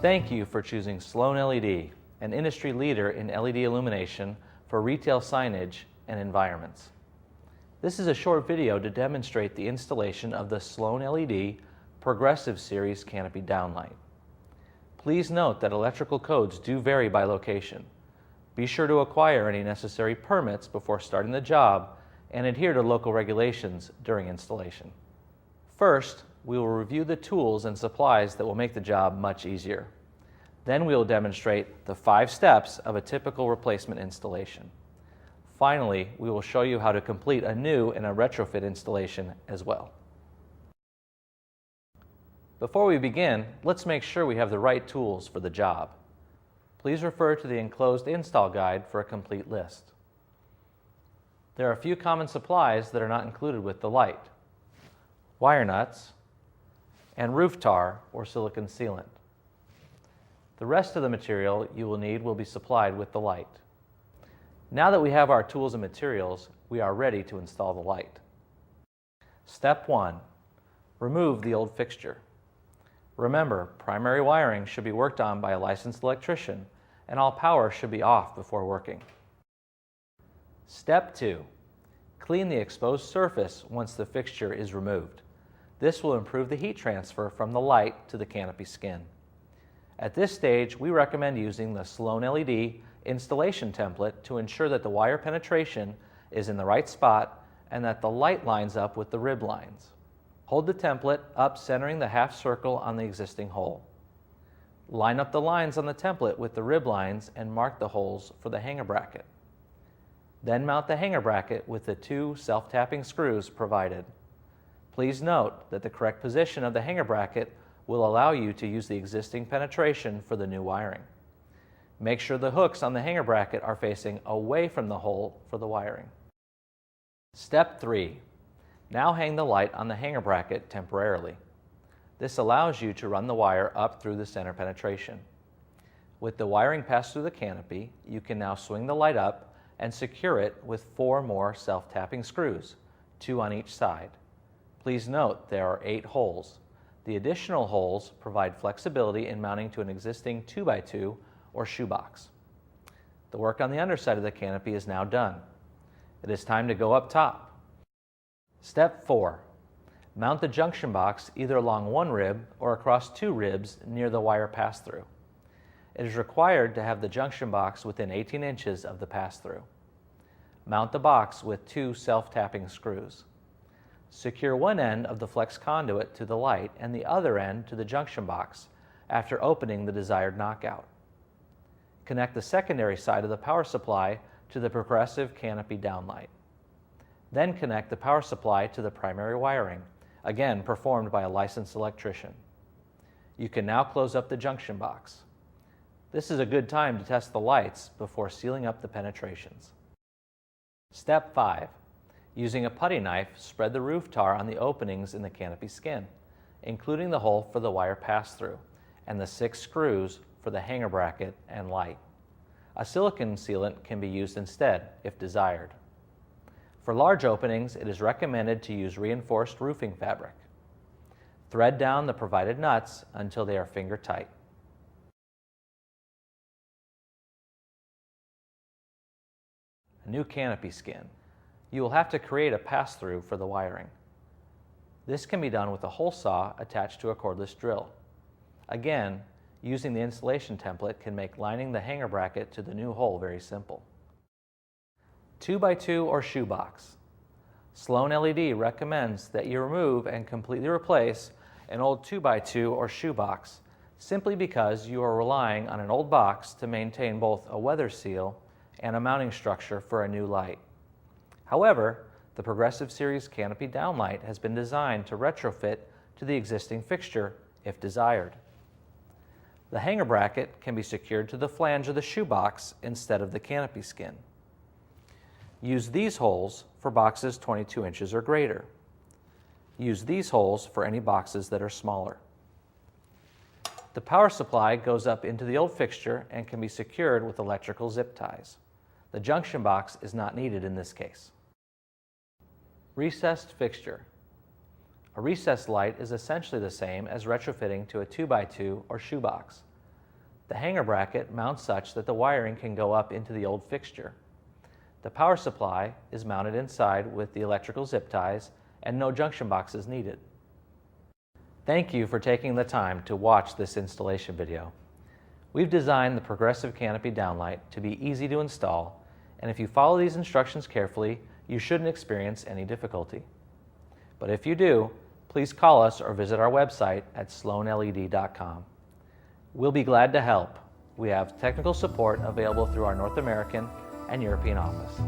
Thank you for choosing SloanLED, an industry leader in LED illumination for retail signage and environments. This is a short video to demonstrate the installation of the SloanLED Progressive Series Canopy Down Light. Please note that electrical codes do vary by location. Be sure to acquire any necessary permits before starting the job and adhere to local regulations during installation. First, we will review the tools and supplies that will make the job much easier. Then we will demonstrate the 5 steps of a typical replacement installation. Finally, we will show you how to complete a new and a retrofit installation as well. Before we begin, let's make sure we have the right tools for the job. Please refer to the enclosed install guide for a complete list. There are a few common supplies that are not included with the light: wire nuts and roof tar or silicon sealant. The rest of the material you will need will be supplied with the light. Now that we have our tools and materials, we are ready to install the light. Step 1. Remove the old fixture. Remember, primary wiring should be worked on by a licensed electrician, and all power should be off before working. Step 2. Clean the exposed surface once the fixture is removed. This will improve the heat transfer from the light to the canopy skin. At this stage, we recommend using the SloanLED installation template to ensure that the wire penetration is in the right spot and that the light lines up with the rib lines. Hold the template up, centering the half circle on the existing hole. Line up the lines on the template with the rib lines and mark the holes for the hanger bracket. Then mount the hanger bracket with the 2 self-tapping screws provided. Please note that the correct position of the hanger bracket will allow you to use the existing penetration for the new wiring. Make sure the hooks on the hanger bracket are facing away from the hole for the wiring. Step 3. Now hang the light on the hanger bracket temporarily. This allows you to run the wire up through the center penetration. With the wiring passed through the canopy, you can now swing the light up and secure it with 4 more self-tapping screws, 2 on each side. Please note there are 8 holes. The additional holes provide flexibility in mounting to an existing 2x2 or shoebox. The work on the underside of the canopy is now done. It is time to go up top. Step 4. Mount the junction box either along one rib or across 2 ribs near the wire pass-through. It is required to have the junction box within 18 inches of the pass-through. Mount the box with 2 self-tapping screws. Secure one end of the flex conduit to the light and the other end to the junction box after opening the desired knockout. Connect the secondary side of the power supply to the Progressive Canopy Down Light. Then connect the power supply to the primary wiring, again performed by a licensed electrician. You can now close up the junction box. This is a good time to test the lights before sealing up the penetrations. Step 5. Using a putty knife, spread the roof tar on the openings in the canopy skin, including the hole for the wire pass-through and the 6 screws for the hanger bracket and light. A silicone sealant can be used instead if desired. For large openings, it is recommended to use reinforced roofing fabric. Thread down the provided nuts until they are finger tight. A new canopy skin. You will have to create a pass-through for the wiring. This can be done with a hole saw attached to a cordless drill. Again, using the installation template can make lining the hanger bracket to the new hole very simple. 2x2 or shoebox. SloanLED recommends that you remove and completely replace an old 2x2 or shoebox simply because you are relying on an old box to maintain both a weather seal and a mounting structure for a new light. However, the Progressive Series Canopy Down Light has been designed to retrofit to the existing fixture if desired. The hanger bracket can be secured to the flange of the shoebox instead of the canopy skin. Use these holes for boxes 22 inches or greater. Use these holes for any boxes that are smaller. The power supply goes up into the old fixture and can be secured with electrical zip ties. The junction box is not needed in this case. Recessed fixture. A recessed light is essentially the same as retrofitting to a 2x2 or shoebox. The hanger bracket mounts such that the wiring can go up into the old fixture. The power supply is mounted inside with the electrical zip ties and no junction boxes needed. Thank you for taking the time to watch this installation video. We've designed the Progressive Canopy Downlight to be easy to install, and if you follow these instructions carefully, you shouldn't experience any difficulty. But if you do, please call us or visit our website at SloanLED.com. We'll be glad to help. We have technical support available through our North American and European office.